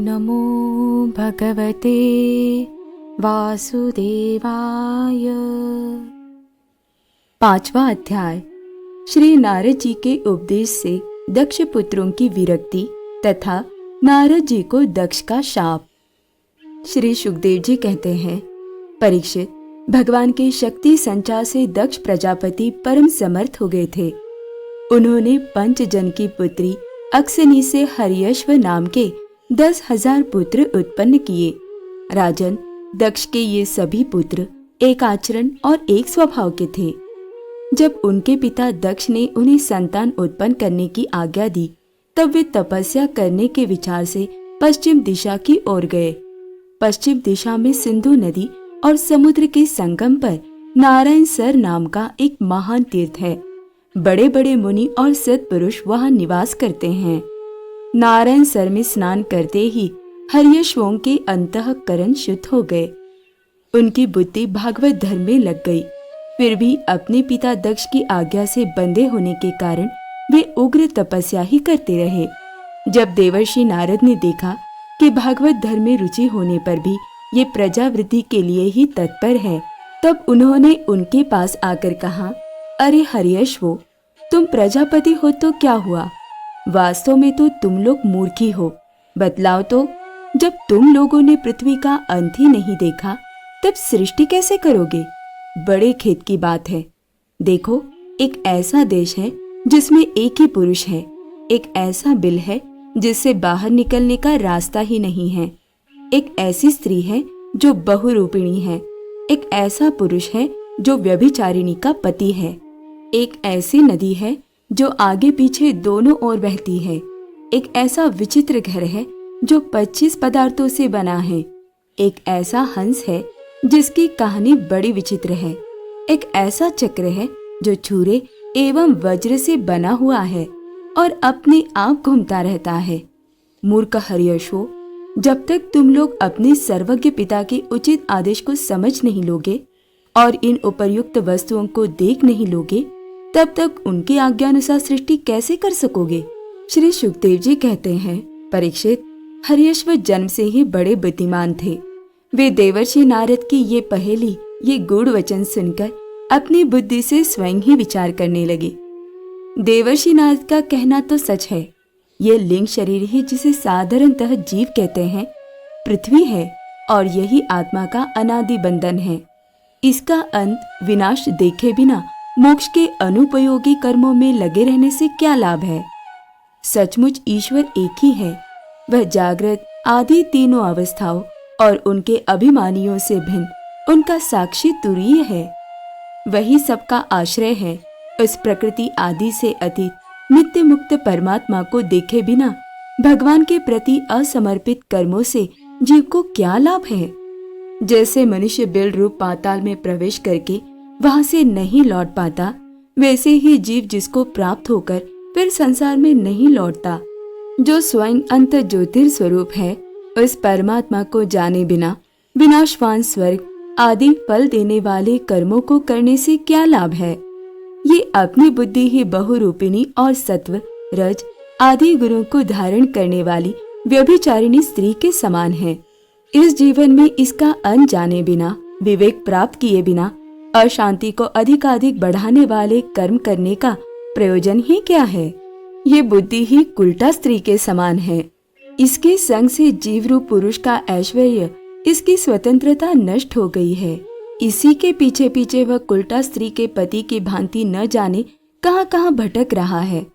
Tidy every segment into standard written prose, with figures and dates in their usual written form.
नमो भगवते वासुदेवाय। 5वां अध्याय। श्री नारद जी के उपदेश से दक्ष पुत्रों की विरक्ति तथा नारद जी को दक्ष का शाप। श्री सुखदेव जी कहते हैं, परीक्षित, भगवान के शक्ति संचार से दक्ष प्रजापति परम समर्थ हो गए थे। उन्होंने पंचजन की पुत्री अक्सनी से हर्यश्व नाम के 10,000 पुत्र उत्पन्न किए। राजन, दक्ष के ये सभी पुत्र एक आचरण और एक स्वभाव के थे। जब उनके पिता दक्ष ने उन्हें संतान उत्पन्न करने की आज्ञा दी, तब वे तपस्या करने के विचार से पश्चिम दिशा की ओर गए। पश्चिम दिशा में सिंधु नदी और समुद्र के संगम पर नारायण सर नाम का एक महान तीर्थ है। बड़े बड़े मुनि और सत्पुरुष वहां निवास करते हैं। नारायण सर में स्नान करते ही हर्यश्वों के अंतःकरण शुद्ध हो गए। उनकी बुद्धि भागवत धर्म में लग गई। फिर भी अपने पिता दक्ष की आज्ञा से बंधे होने के कारण वे उग्र तपस्या ही करते रहे। जब देवर्षि नारद ने देखा कि भागवत धर्म में रुचि होने पर भी ये प्रजावृद्धि के लिए ही तत्पर है, तब उन्होंने उनके पास आकर कहा, अरे हर्यश्वो, तुम प्रजापति हो तो क्या हुआ? वास्तव में तो तुम लोग मूर्ख ही हो। बतलाओ तो, जब तुम लोगों ने पृथ्वी का अंत ही नहीं देखा, तब सृष्टि कैसे करोगे? बड़े खेद की बात है। देखो, एक ऐसा देश है जिसमें एक ही पुरुष है, एक ऐसा बिल है जिससे बाहर निकलने का रास्ता ही नहीं है, एक ऐसी स्त्री है जो बहुरूपिणी है, एक ऐसा पुरुष है जो व्यभिचारिणी का पति है, एक ऐसी नदी है जो आगे पीछे दोनों ओर बहती है, एक ऐसा विचित्र घर है जो 25 पदार्थों से बना है, एक ऐसा हंस है जिसकी कहानी बड़ी विचित्र है, एक ऐसा चक्र है जो छुरे एवं वज्र से बना हुआ है और अपने आप घूमता रहता है। मूर्ख हर्यश्वो, जब तक तुम लोग अपने सर्वज्ञ पिता के उचित आदेश को समझ नहीं लोगे और इन उपर्युक्त वस्तुओं को देख नहीं लोगे, तब तक उनकी आज्ञानुसार सृष्टि कैसे कर सकोगे? श्री सुखदेव जी कहते हैं, परीक्षित, हर्यश्व जन्म से ही बड़े बुद्धिमान थे। वे देवर्षि नारद की ये पहेली, ये गूढ़ वचन सुनकर अपनी बुद्धि से स्वयं ही विचार करने लगे। देवर्षि नारद का कहना तो सच है। ये लिंग शरीर ही जिसे साधारणतः जीव कहते हैं, पृथ्वी है और यही आत्मा का अनादि बंधन है। इसका अंत विनाश देखे बिना मोक्ष के अनुपयोगी कर्मों में लगे रहने से क्या लाभ है? सचमुच ईश्वर एक ही है। वह जागृत आदि तीनों अवस्थाओं और उनके अभिमानियों से भिन्न उनका साक्षी तुरीय है। वही सबका आश्रय है। उस प्रकृति आदि से अतीत नित्य मुक्त परमात्मा को देखे बिना भगवान के प्रति असमर्पित कर्मों से जीव को क्या लाभ है? जैसे मनुष्य बिल रूप पाताल में प्रवेश करके वहां से नहीं लौट पाता, वैसे ही जीव जिसको प्राप्त होकर फिर संसार में नहीं लौटता, जो स्वयं अंत ज्योतिर स्वरूप है, उस परमात्मा को जाने बिना विनाशवान स्वर्ग आदि फल देने वाले कर्मों को करने से क्या लाभ है? ये अपनी बुद्धि ही बहुरूपिणी और सत्व रज आदि गुणों को धारण करने वाली व्यभिचारिणी स्त्री के समान है। इस जीवन में इसका अंत जाने बिना, विवेक प्राप्त किए बिना अशांति को अधिकाधिक बढ़ाने वाले कर्म करने का प्रयोजन ही क्या है? ये बुद्धि ही कुल्टा स्त्री के समान है। इसके संग से जीव रूप पुरुष का ऐश्वर्य, इसकी स्वतंत्रता नष्ट हो गई है। इसी के पीछे पीछे वह कुल्टा स्त्री के पति की भांति न जाने कहां कहां भटक रहा है।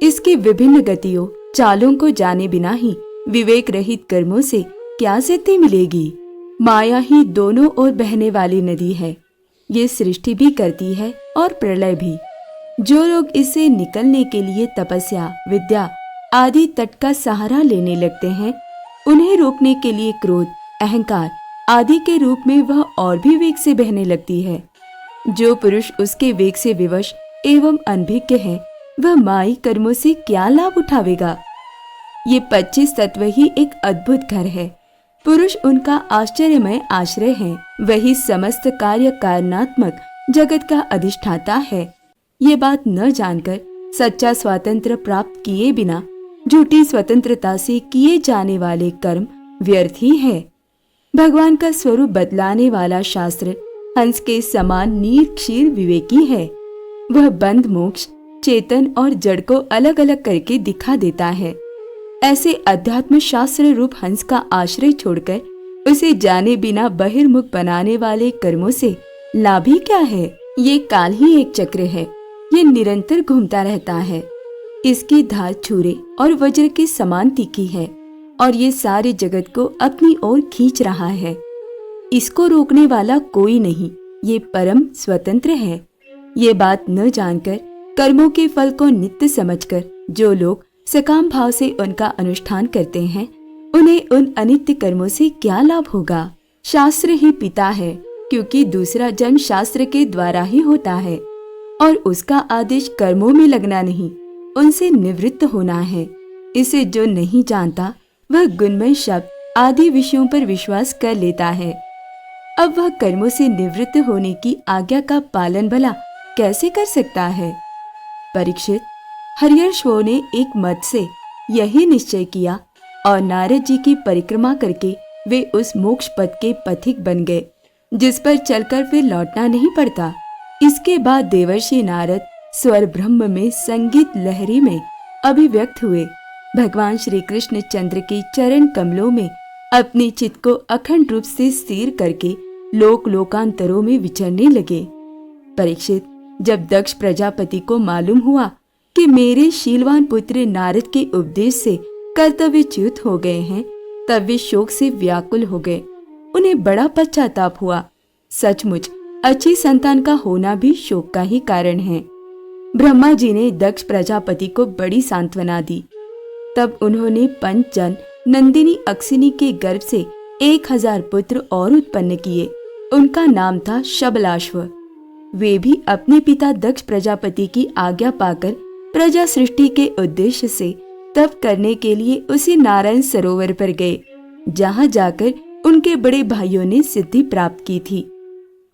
इसकी विभिन्न गतियों चालों को जाने बिना ही विवेक रहित कर्मों से क्या सिद्धि मिलेगी? माया ही दोनों ओर बहने वाली नदी है। ये सृष्टि भी करती है और प्रलय भी। जो लोग इससे निकलने के लिए तपस्या, विद्या आदि तट का सहारा लेने लगते हैं, उन्हें रोकने के लिए क्रोध, अहंकार आदि के रूप में वह और भी वेग से बहने लगती है। जो पुरुष उसके वेग से विवश एवं अनभिज्ञ है, वह माई कर्मों से क्या लाभ उठावेगा? ये 25 तत्व ही एक अद्भुत घर है। पुरुष उनका आश्चर्यमय आश्रय है। वही समस्त कार्य कारणात्मक जगत का अधिष्ठाता है। ये बात न जानकर सच्चा स्वातंत्र प्राप्त किए बिना झूठी स्वतंत्रता से किए जाने वाले कर्म व्यर्थ ही है। भगवान का स्वरूप बदलाने वाला शास्त्र हंस के समान नीर क्षीर विवेकी है। वह बंध मोक्ष, चेतन और जड़ को अलग अलग करके दिखा देता है। ऐसे अध्यात्म शास्त्र रूप हंस का आश्रय छोड़कर उसे जाने बिना बहिर्मुख बनाने वाले कर्मों से लाभ ही क्या है। ये काल ही एक चक्र है, ये निरंतर घूमता रहता है। इसकी धार छुरे और वज्र के समान तीखी है और ये सारे जगत को अपनी ओर खींच रहा है। इसको रोकने वाला कोई नहीं, ये परम स्वतंत्र है। ये बात न जानकर, कर्मों के फल को नित्य समझकर जो लोग सकाम भाव से उनका अनुष्ठान करते हैं, उन्हें उन अनित्य कर्मों से क्या लाभ होगा। शास्त्र ही पिता है, क्योंकि दूसरा जन्म शास्त्र के द्वारा ही होता है और उसका आदेश कर्मों में लगना नहीं, उनसे निवृत्त होना है। इसे जो नहीं जानता वह गुणमय शब्द आदि विषयों पर विश्वास कर लेता है। अब वह कर्मों से निवृत्त होने की आज्ञा का पालन भला कैसे कर सकता है। परीक्षित, हरिहर्षों ने एक मत से यही निश्चय किया और नारद जी की परिक्रमा करके वे उस मोक्ष पथ के पथिक बन गए, जिस पर चलकर फिर लौटना नहीं पड़ता। इसके बाद देवर्षि नारद स्वर ब्रह्म में संगीत लहरी में अभिव्यक्त हुए। भगवान श्री कृष्ण चंद्र के चरण कमलों में अपने चित्त को अखंड रूप से स्थिर करके लोक लोकांतरों में विचरने लगे। परीक्षित, जब दक्ष प्रजापति को मालूम हुआ कि मेरे शीलवान पुत्र नारद के उपदेश से कर्तव्यच्युत हो गए हैं, तब वे शोक से व्याकुल हो गए। उन्हें बड़ा पश्चाताप हुआ। सचमुच अच्छी संतान का होना भी शोक का ही कारण है। ब्रह्मा जी ने दक्ष प्रजापति को बड़ी सांत्वना दी। तब उन्होंने पंचजन नंदिनी अक्सिनी के गर्भ से 1000 पुत्र और उत्पन्न किए। उनका नाम था शबलाश्व। वे भी अपने पिता दक्ष प्रजापति की आज्ञा पाकर प्रजा सृष्टि के उद्देश्य से तप करने के लिए उसी नारायण सरोवर पर गए, जहाँ जाकर उनके बड़े भाइयों ने सिद्धि प्राप्त की थी।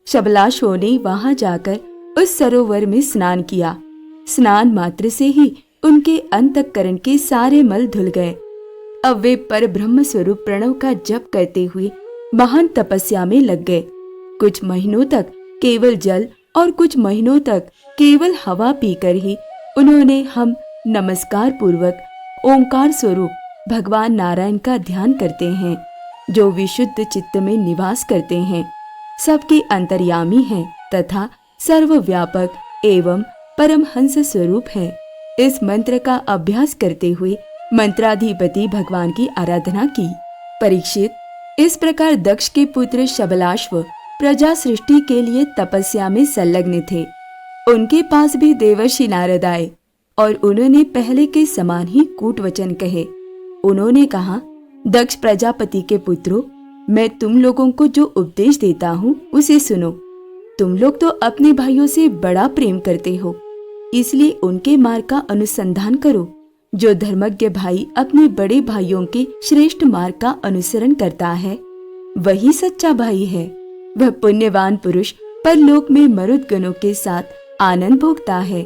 शबलाश्व ने वहां जाकर उस सरोवर में स्नान किया। स्नान मात्र से ही उनके अंतःकरण के सारे मल धुल गए। अब वे पर ब्रह्म स्वरूप प्रणव का जप करते हुए महान तपस्या में लग गए। कुछ महीनों तक केवल जल और कुछ महीनों तक केवल हवा पीकर ही उन्होंने हम नमस्कार पूर्वक ओंकार स्वरूप भगवान नारायण का ध्यान करते हैं, जो विशुद्ध चित्त में निवास करते हैं, सबके अंतर्यामी हैं तथा सर्वव्यापक एवं परमहंस स्वरूप है। इस मंत्र का अभ्यास करते हुए मंत्राधिपति भगवान की आराधना की। परीक्षित, इस प्रकार दक्ष के पुत्र शबलाश्व प्रजा सृष्टि के लिए तपस्या में संलग्न थे। उनके पास भी देवर्षि नारद आए और उन्होंने पहले के समान ही कूट वचन कहे। उन्होंने कहा, दक्ष प्रजापति के पुत्रों, मैं तुम लोगों को जो उपदेश देता हूँ उसे सुनो। तुम लोग तो अपने भाइयों से बड़ा प्रेम करते हो, इसलिए उनके मार्ग का अनुसंधान करो। जो धर्मज्ञ भाई अपने बड़े भाइयों के श्रेष्ठ मार्ग का अनुसरण करता है, वही सच्चा भाई है। वह पुण्यवान पुरुष परलोक में मरुद गणों के साथ आनंद भोगता है।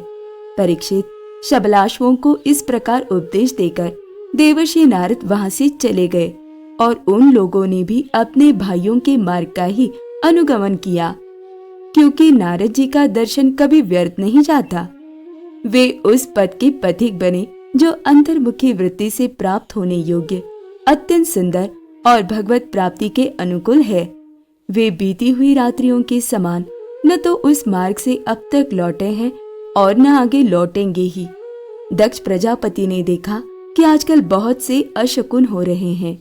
परीक्षित, शबलाश्वों को इस प्रकार उपदेश देकर देवर्षि नारद वहां से चले गए और उन लोगों ने भी अपने भाइयों के मार्ग का ही अनुगमन किया, क्योंकि नारद जी का दर्शन कभी व्यर्थ नहीं जाता। वे उस पद के पथिक बने जो अंतर्मुखी वृत्ति से प्राप्त होने योग्य, अत्यंत सुंदर और भगवत प्राप्ति के अनुकूल है। वे बीती हुई रात्रियों के समान न तो उस मार्ग से अब तक लौटे हैं और न आगे लौटेंगे ही। दक्ष प्रजापति ने देखा कि आजकल बहुत से अशकुन हो रहे हैं।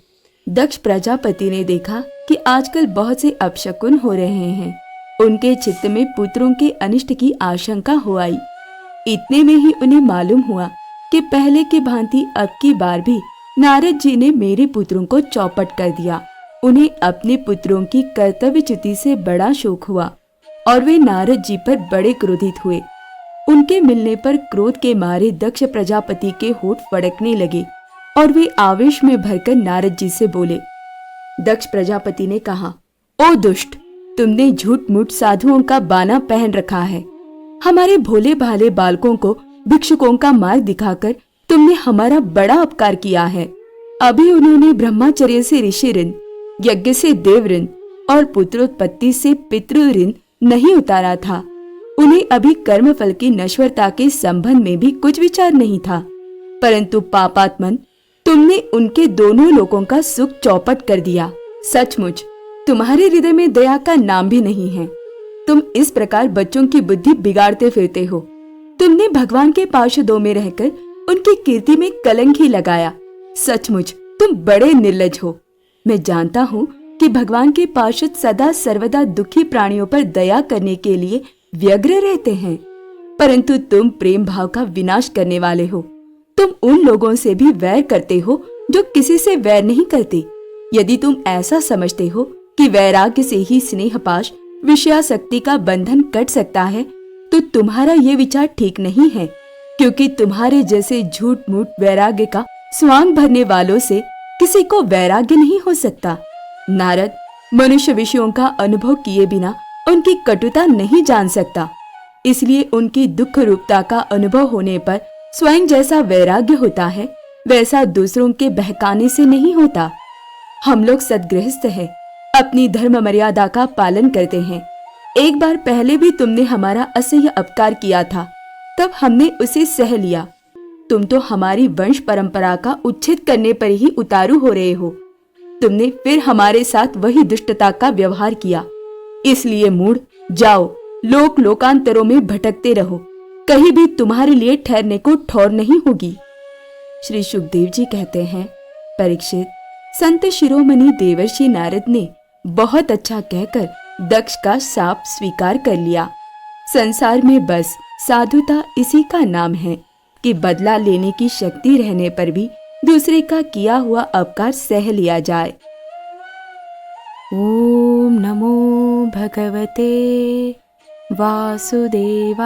दक्ष प्रजापति ने देखा कि आजकल बहुत से अपशकुन हो रहे हैं। उनके चित्त में पुत्रों के अनिष्ट की आशंका हो आई। इतने में ही उन्हें मालूम हुआ कि पहले की भांति अब की बार भी नारद जी ने मेरे पुत्रों को चौपट कर दिया। उन्हें अपने पुत्रों की कर्तव्यच्युति से बड़ा शोक हुआ और वे नारद जी पर बड़े क्रोधित हुए। उनके मिलने पर क्रोध के मारे दक्ष प्रजापति के होठ फड़कने लगे और वे आवेश में भरकर नारद जी से बोले। दक्ष प्रजापति ने कहा, ओ दुष्ट, तुमने झूठ मूठ साधुओं का बाना पहन रखा है। हमारे भोले भाले बालकों को भिक्षुकों का मार्ग दिखाकर तुमने हमारा बड़ा अपकार किया है। अभी उन्होंने ब्रह्मचर्य से ऋषि ऋण, यज्ञ से देव ऋण और पुत्रोत्पत्ति से पितृ ऋण नहीं उतारा था। उन्हें अभी कर्मफल की नश्वरता के संबंध में भी कुछ विचार नहीं था। परंतु पापात्मन, तुमने उनके दोनों लोगों का सुख चौपट कर दिया। सचमुच तुम्हारे हृदय में दया का नाम भी नहीं है। तुम इस प्रकार बच्चों की बुद्धि बिगाड़ते फिरते हो। तुमने भगवान के पार्षदों में रहकर उनकी कीर्ति में कलंक ही लगाया। सचमुच तुम बड़े निर्लज हो। मैं जानता हूँ कि भगवान के पार्षद सदा सर्वदा दुखी प्राणियों पर दया करने के लिए व्यग्र रहते हैं, परंतु तुम प्रेम भाव का विनाश करने वाले हो। तुम उन लोगों से भी वैर करते हो जो किसी से वैर नहीं करते। यदि तुम ऐसा समझते हो कि वैराग्य से ही स्नेहपाश विषयासक्ति का बंधन कट सकता है, तो तुम्हारा ये विचार ठीक नहीं है, क्योंकि तुम्हारे जैसे झूठ मूठ वैराग्य का स्वांग भरने वालों से किसी को वैराग्य नहीं हो सकता। नारद, मनुष्य विषयों का अनुभव किए बिना उनकी कटुता नहीं जान सकता, इसलिए उनकी दुख रूपता का अनुभव होने पर स्वयं जैसा वैराग्य होता है, वैसा दूसरों के बहकाने से नहीं होता। हम लोग सद्गृहस्थ हैं, अपनी धर्म मर्यादा का पालन करते हैं। एक बार पहले भी तुमने हमारा असह्य अपकार किया था, तब हमने उसे सह लिया। तुम तो हमारी वंश परंपरा का उच्छेद करने पर ही उतारू हो रहे हो। तुमने फिर हमारे साथ वही दुष्टता का व्यवहार किया। इसलिए मूढ़, जाओ, लोक लोकांतरों में भटकते रहो, कहीं भी तुम्हारे लिए ठहरने को ठौर नहीं होगी। श्री सुखदेव जी कहते हैं, परीक्षित, संत शिरोमणि देवर्षि नारद ने बहुत अच्छा कहकर दक्ष का शाप स्वीकार कर लिया। संसार में बस साधुता इसी का नाम है कि बदला लेने की शक्ति रहने पर भी दूसरे का किया हुआ अपकार सह लिया जाए। ओम नमो भगवते वासुदेवाय।